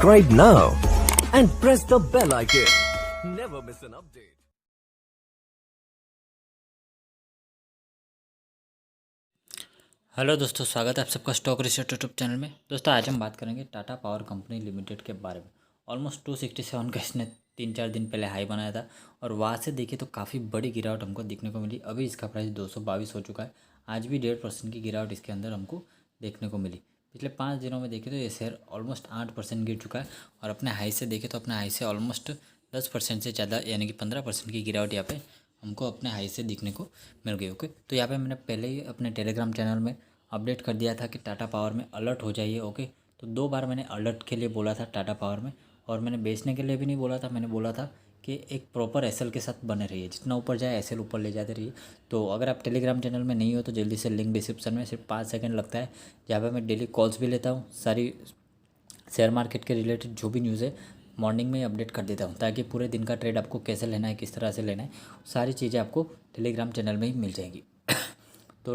Subscribe now and press the bell icon. Never miss an update. Hello दोस्तों, स्वागत है आप सबका स्टॉक रिसर्च यूट्यूब चैनल में। दोस्तों आज हम बात करेंगे टाटा पावर कंपनी लिमिटेड के बारे में। ऑलमोस्ट 267 का इसने 3-4 दिन पहले हाई बनाया था और वहाँ से देखिए तो काफ़ी बड़ी गिरावट हमको देखने को मिली। अभी इसका प्राइस 222 हो चुका है। आज भी 1.5% की गिरावट इसके अंदर हमको देखने को मिली। पिछले 5 दिनों में देखें तो ये शेयर ऑलमोस्ट 8% गिर चुका है और अपने हाई से देखें तो अपने हाई से ऑलमोस्ट 10% से ज़्यादा यानी कि 15% की गिरावट यहाँ पे हमको अपने हाई से दिखने को मिल गई। ओके, तो यहाँ पे मैंने पहले ही अपने टेलीग्राम चैनल में अपडेट कर दिया था कि टाटा पावर में अलर्ट हो जाइए। ओके, तो 2 बार मैंने अलर्ट के लिए बोला था टाटा पावर में, और मैंने बेचने के लिए भी नहीं बोला था। मैंने बोला था कि एक प्रॉपर एसएल के साथ बने रहिए, जितना ऊपर जाए एसएल ऊपर ले जाते रहिए। तो अगर आप टेलीग्राम चैनल में नहीं हो तो जल्दी से लिंक डिस्क्रिप्शन में, सिर्फ 5 सेकंड लगता है, जहाँ पर मैं डेली कॉल्स भी लेता हूँ। सारी शेयर मार्केट के रिलेटेड जो भी न्यूज़ है मॉर्निंग में ही अपडेट कर देता हूँ, ताकि पूरे दिन का ट्रेड आपको कैसे लेना है, किस तरह से लेना है, सारी चीज़ें आपको टेलीग्राम चैनल में ही मिल जाएंगी। तो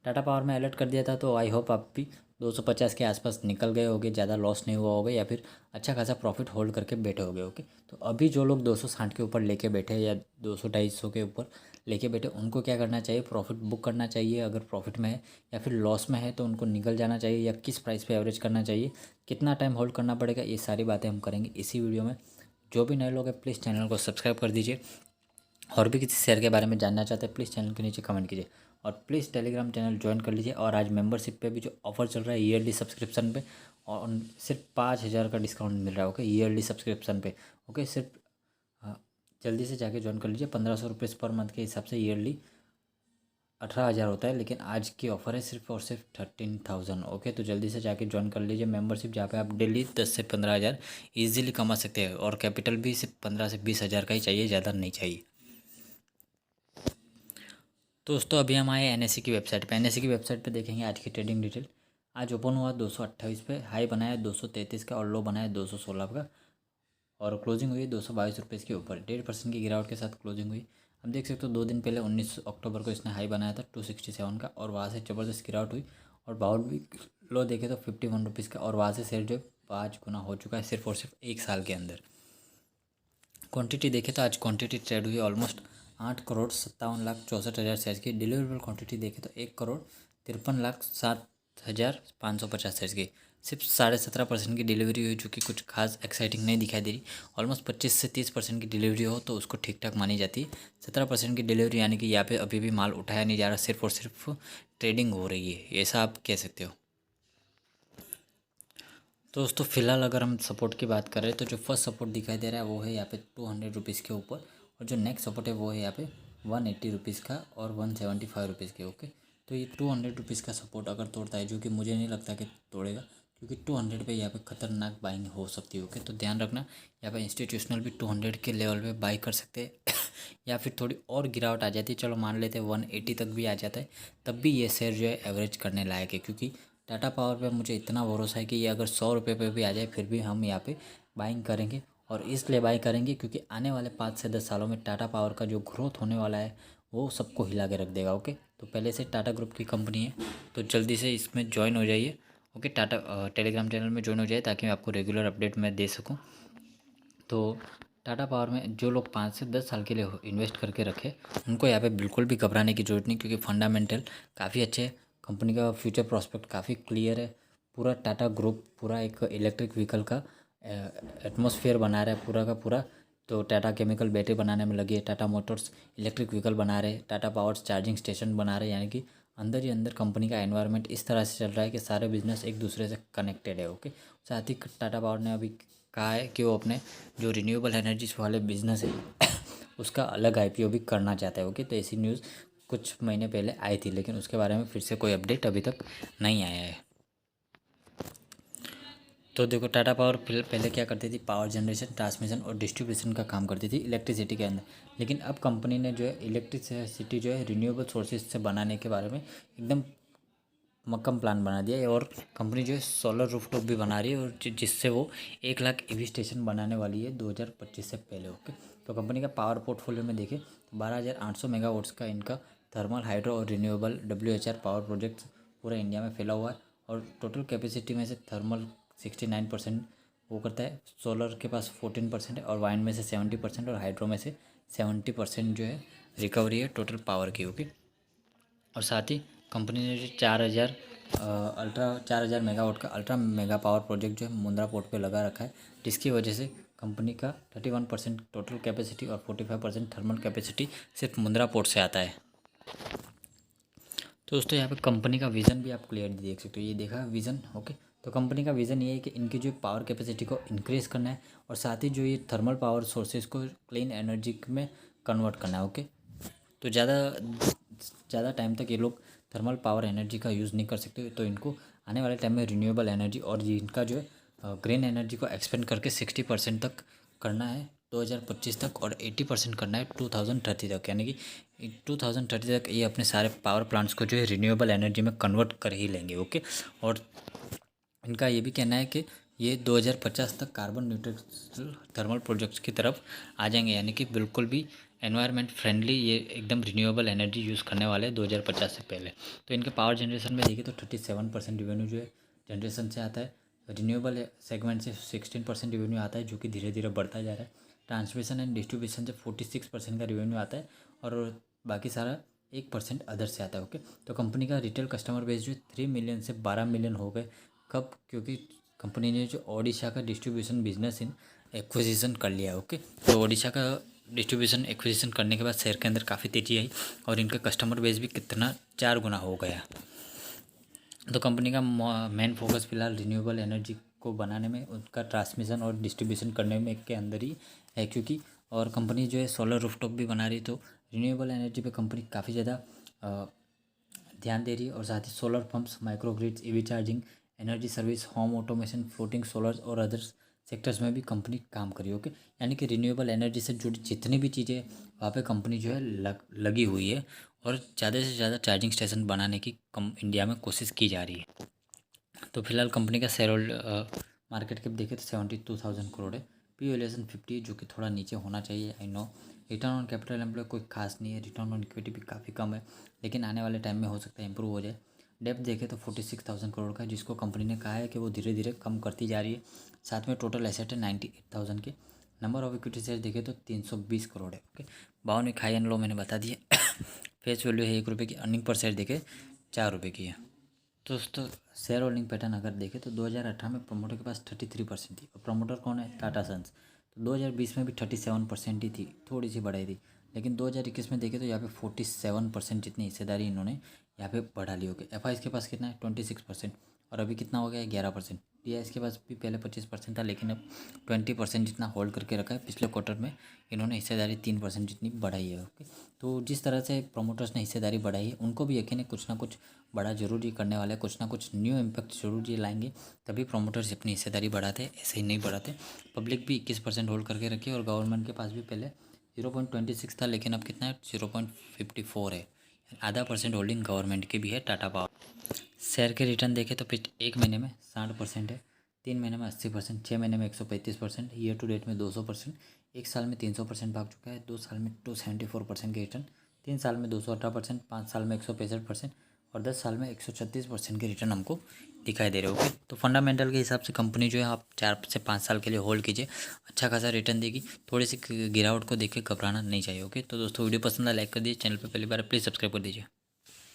टाटा पावर में अलर्ट कर दिया था, तो आई होप आप भी 250 के आसपास निकल गए होगे, ज़्यादा लॉस नहीं हुआ होगा या फिर अच्छा खासा प्रॉफिट होल्ड करके बैठे होगे। ओके, तो अभी जो लोग 260 के ऊपर लेके बैठे या 200-250 के ऊपर लेके बैठे, उनको क्या करना चाहिए? प्रॉफिट बुक करना चाहिए अगर प्रॉफिट में है, या फिर लॉस में है तो उनको निकल जाना चाहिए, या किस प्राइस पे एवरेज करना चाहिए, कितना टाइम होल्ड करना पड़ेगा, ये सारी बातें हम करेंगे इसी वीडियो में। जो भी नए लोग हैं प्लीज़ चैनल को सब्सक्राइब कर दीजिए, और भी किसी शेयर के बारे में जानना चाहते हैं प्लीज़ चैनल के नीचे कमेंट कीजिए, और प्लीज़ टेलीग्राम चैनल ज्वाइन कर लीजिए। और आज मेंबरशिप पे भी जो ऑफर चल रहा है ईयरली सब्सक्रिप्शन पे, और सिर्फ 5,000 का डिस्काउंट मिल रहा है। ओके, ईयरली सब्सक्रिप्शन पे। ओके, सिर्फ जल्दी से जाके ज्वाइन कर लीजिए। 1,500 रुपीज़ पर मंथ के हिसाब से ईयरली 18,000 होता है, लेकिन आज की ऑफ़र है सिर्फ और सिर्फ 13,000। ओके, तो जल्दी से जाके ज्वाइन कर लीजिए मेंबरशिप, जहाँ पे आप डेली 10 से 15,000 ईजिली कमा सकते हैं, और कैपिटल भी सिर्फ 15 से 20,000 का ही चाहिए, ज़्यादा नहीं चाहिए। दोस्तों अभी हम आए एनएससी की वेबसाइट पे। एनएससी की वेबसाइट पे देखेंगे आज की ट्रेडिंग डिटेल। आज ओपन हुआ 228 पे, हाई बनाया 233 का और लो बनाया 216 का, और क्लोजिंग हुई 222 रुपये के ऊपर। 1.5% की गिरावट के साथ क्लोजिंग हुई। हम देख सकते हो 2 दिन पहले 19 अक्टूबर को इसने हाई बनाया था 267 का, और वहाँ से ज़बरदस्त गिरावट हुई, और बाउल भी लो देखे तो 51 रुपीज़ का, और वहाँ से शेयर जो 5 गुना हो चुका है सिर्फ और सिर्फ 1 साल के अंदर। क्वांटिटी देखें तो आज क्वांटिटी ट्रेड हुई ऑलमोस्ट 8,57,64,000 शेयर्स की। डिलीवरेबल क्वांटिटी देखें तो 1,53,07,550 शेयर्स की। सिर्फ 17.5% की डिलीवरी हुई, जो कि कुछ खास एक्साइटिंग नहीं दिखाई दे रही। ऑलमोस्ट 25 से 30% की डिलीवरी हो तो उसको ठीक ठाक मानी जाती है। 17% की डिलीवरी यानी कि यहाँ पे अभी भी माल उठाया नहीं जा रहा, सिर्फ और सिर्फ ट्रेडिंग हो रही है, ऐसा आप कह सकते हो। तो दोस्तों फिलहाल अगर हम सपोर्ट की बात करें तो जो फर्स्ट सपोर्ट दिखाई दे रहा है वो है यहाँ पे 200 रुपीज़ के ऊपर, और जो नेक्स्ट सपोर्ट है वो है यहाँ पे 180 रुपीज़ का और 175 रुपीज़ के। ओके, तो ये 200 रुपीज़ का सपोर्ट अगर तोड़ता है, जो कि मुझे नहीं लगता कि तोड़ेगा, क्योंकि 200 पे यहाँ पे खतरनाक बाइंग हो सकती है। ओके, तो ध्यान रखना, यहाँ पे इंस्टीट्यूशनल भी 200 के लेवल पे बाई कर सकते हैं। या फिर थोड़ी और गिरावट आ जाती है, चलो मान लेते हैं 180 तक भी आ जाता है, तब भी ये शेयर जो है एवरेज करने लायक है। क्योंकि टाटा पावर पे मुझे इतना भरोसा है कि ये अगर 100 रुपये पे भी आ जाए फिर भी हम यहाँ पे बाइंग करेंगे, और इसलिए बाई करेंगे क्योंकि आने वाले 5 से 10 सालों में टाटा पावर का जो ग्रोथ होने वाला है वो सबको हिला के रख देगा। ओके, तो पहले से टाटा ग्रुप की कंपनी है, तो जल्दी से इसमें ज्वाइन हो जाइए। ओके, टाटा टेलीग्राम चैनल में ज्वाइन हो जाए ताकि मैं आपको रेगुलर अपडेट मैं दे सकूँ। तो टाटा पावर में जो लोग 5 से 10 साल के लिए इन्वेस्ट करके रखे, उनको यहाँ पे बिल्कुल भी घबराने की ज़रूरत नहीं, क्योंकि फंडामेंटल काफ़ी अच्छे हैं। कंपनी का फ्यूचर प्रोस्पेक्ट काफ़ी क्लियर है। पूरा टाटा ग्रुप पूरा एक इलेक्ट्रिक व्हीकल का एटमॉस्फेयर बना रहा है पूरा का पूरा। तो टाटा केमिकल बैटरी बनाने में लगी है, टाटा मोटर्स इलेक्ट्रिक व्हीकल बना रहे हैं, टाटा पावर्स चार्जिंग स्टेशन बना रहे हैं, यानी कि अंदर ही अंदर कंपनी का एनवायरनमेंट इस तरह से चल रहा है कि सारे बिजनेस एक दूसरे से कनेक्टेड है। ओके, साथ ही टाटा पावर ने अभी कहा है कि वो अपने जो रिन्यूएबल एनर्जीज वाले बिजनेस है उसका अलग आईपीओ भी करना चाहता है। ओके, तो ऐसी न्यूज़ कुछ महीने पहले आई थी, लेकिन उसके बारे में फिर से कोई अपडेट अभी तक नहीं आया है। तो देखो टाटा पावर पहले क्या करती थी, पावर जनरेशन, ट्रांसमिशन और डिस्ट्रीब्यूशन का काम करती थी इलेक्ट्रिसिटी के अंदर। लेकिन अब कंपनी ने जो है इलेक्ट्रिसिटी जो है रिन्यूएबल सोर्सेज से बनाने के बारे में एकदम मक्कम प्लान बना दिया है, और कंपनी जो है सोलर रूफटॉप भी बना रही है, और जिससे वो 1 लाख ईवी स्टेशन बनाने वाली है 2025 से पहले। ओके, तो कंपनी का पावर पोर्टफोलियो में देखें 12,800 मेगावाट्स का इनका थर्मल, हाइड्रो और रिन्यूएबल WHR पावर प्रोजेक्ट्स पूरा इंडिया में फैला हुआ है, और टोटल कैपेसिटी में से थर्मल 69%, वो करता है। सोलर के पास 14% है और वाइंड में से 70% और हाइड्रो में से 70% जो है रिकवरी है टोटल पावर की। ओके। और साथ ही कंपनी ने जो 4,000 मेगावाट का अल्ट्रा मेगा पावर प्रोजेक्ट जो है मुंद्रा पोर्ट पे लगा रखा है, जिसकी वजह से कंपनी का 31% टोटल कैपेसिटी और 45% थर्मल कैपेसिटी सिर्फ मुंद्रा पोर्ट से आता है। तो दोस्तों यहाँ पे कंपनी का विज़न भी आप क्लियर देख सकते हो, ये देखा विज़न। ओके। तो कंपनी का विज़न ये है कि इनकी जो पावर कैपेसिटी को इंक्रीज़ करना है और साथ ही जो ये थर्मल पावर सोर्सेज को क्लीन एनर्जी में कन्वर्ट करना है। ओके। तो ज़्यादा टाइम तक ये लोग थर्मल पावर एनर्जी का यूज़ नहीं कर सकते, तो इनको आने वाले टाइम में रिन्यूएबल एनर्जी और इनका जो है ग्रीन एनर्जी को एक्सपेंड करके 60% तक करना है 2025 तक और 80% करना है 2030 तक। यानी कि 2030 तक ये अपने सारे पावर प्लांट्स को जो है रिन्यूएबल एनर्जी में कन्वर्ट कर ही लेंगे। ओके। और इनका ये भी कहना है कि ये 2050 तक कार्बन न्यूट्रल थर्मल प्रोजेक्ट्स की तरफ आ जाएंगे, यानी कि बिल्कुल भी एनवायरनमेंट फ्रेंडली ये एकदम रिन्यूएबल एनर्जी यूज़ करने वाले हैं 2050 से पहले। तो इनके पावर जनरेशन में देखिए तो 37% रेवेन्यू जो है जनरेशन से आता है, रिन्यूएबल सेगमेंट से 16% रेवेन्यू आता है जो कि धीरे धीरे बढ़ता जा रहा है। ट्रांसमिशन एंड डिस्ट्रीब्यूशन से 46% का रेवेन्यू आता है और बाकी सारा 1% अदर से आता है। ओके। तो कंपनी का रिटेल कस्टमर बेस जो 3 मिलियन से 12 मिलियन हो गए। कब? क्योंकि कंपनी ने जो ओडिशा का डिस्ट्रीब्यूशन बिजनेस इन एक्विजिशन कर लिया। ओके। तो ओडिशा का डिस्ट्रीब्यूशन एक्विजिशन करने के बाद शेयर के अंदर काफ़ी तेज़ी आई और इनका कस्टमर बेस भी कितना 4 गुना हो गया। तो कंपनी का मेन फोकस फिलहाल रिन्यूएबल एनर्जी को बनाने में, उनका ट्रांसमिशन और डिस्ट्रीब्यूशन करने में के अंदर ही है, क्योंकि और कंपनी जो है सोलर रूफटॉप भी बना रही, तो रिन्यूएबल एनर्जी पे कंपनी काफ़ी ज़्यादा ध्यान दे रही है। और साथ ही solar pumps, microgrids, EV charging, energy service, home automation, floating solars और अदर्स सेक्टर्स में भी कंपनी काम करी। ओके। यानी कि रिन्यूएबल एनर्जी से जुड़ी जितनी भी चीज़ें वहाँ पे कंपनी जो है लगी हुई है और ज़्यादा से ज़्यादा चार्जिंग स्टेशन बनाने की इंडिया में कोशिश की जा रही है। तो फिलहाल कंपनी का शेयर होल्डर मार्केट कैप देखें तो 72,000 करोड़ है। पी वैल्यूएशन 50 जो कि थोड़ा नीचे होना चाहिए, I know. Return on capital employ कोई खास नहीं है, रिटर्न ऑन इक्विटी भी काफ़ी कम है, लेकिन आने वाले टाइम में हो सकता है इंप्रूव हो जाए। डेप्थ देखें तो 46,000 करोड़ का है, जिसको कंपनी ने कहा है कि वो धीरे धीरे कम करती जा रही है। साथ में टोटल एसेट है 98,000 के। नंबर ऑफ इक्विटी शेयर देखें तो 320 करोड़ है। ओके। 52 हाई एंड लो मैंने बता दिया। फेस वैल्यू है 1 रुपये की, अर्निंग पर शेयर देखें 4 रुपये की है। तो दोस्तों शेयर होल्डिंग पैटर्न अगर देखें तो 2018 में प्रमोटर के पास 33% थी और प्रमोटर कौन है? टाटा सन्स। तो 2020 में भी 37% ही थी, थोड़ी सी बढ़ाई थी, लेकिन 2021 में देखें तो यहाँ पे 47% जितनी हिस्सेदारी इन्होंने यहाँ पे बढ़ा ली। होगी। एफ के पास कितना है? 26% और अभी कितना हो गया है? 11%। डी के पास भी पहले 25% था, लेकिन अब 20% जितना होल्ड करके रखा है। पिछले क्वार्टर में इन्होंने हिस्सेदारी 3% जितनी बढ़ाई है। ओके। तो जिस तरह से प्रमोटर्स ने हिस्सेदारी बढ़ाई है, उनको भी यकीन है कुछ ना कुछ बड़ा जरूर ये करने वाले, कुछ ना कुछ न्यू इम्पैक्ट जरूर ये लाएंगे, तभी प्रमोटर्स अपनी हिस्सेदारी बढ़ाते, ऐसे ही नहीं बढ़ाते। पब्लिक भी 21% होल्ड करके रखी है और गवर्नमेंट के पास भी पहले 0.26 था, लेकिन अब कितना है? 0.54 है। आधा % होल्डिंग गवर्नमेंट की भी है टाटा पावर। शेयर के रिटर्न देखें तो एक महीने में 60% है, 3 महीने में 80%, 6 महीने में 135%, ईयर टू डेट में 200%, 1 साल में 300% भाग चुका है, 2 साल में 274% के रिटर्न, 3 साल में 218%, 5 साल में 165% और 10 साल में 136% के रिटर्न हमको दिखाई दे रहे होंगे। तो फंडामेंटल के हिसाब से कंपनी जो है आप 4 से 5 साल के लिए होल्ड कीजिए, अच्छा खासा रिटर्न देगी। थोड़ी सी गिरावट को देख के घबराना नहीं चाहिए। ओके। तो दोस्तों वीडियो पसंद आए लाइक कर दीजिए, चैनल पर पहली बार प्लीज़ सब्सक्राइब कर दीजिए।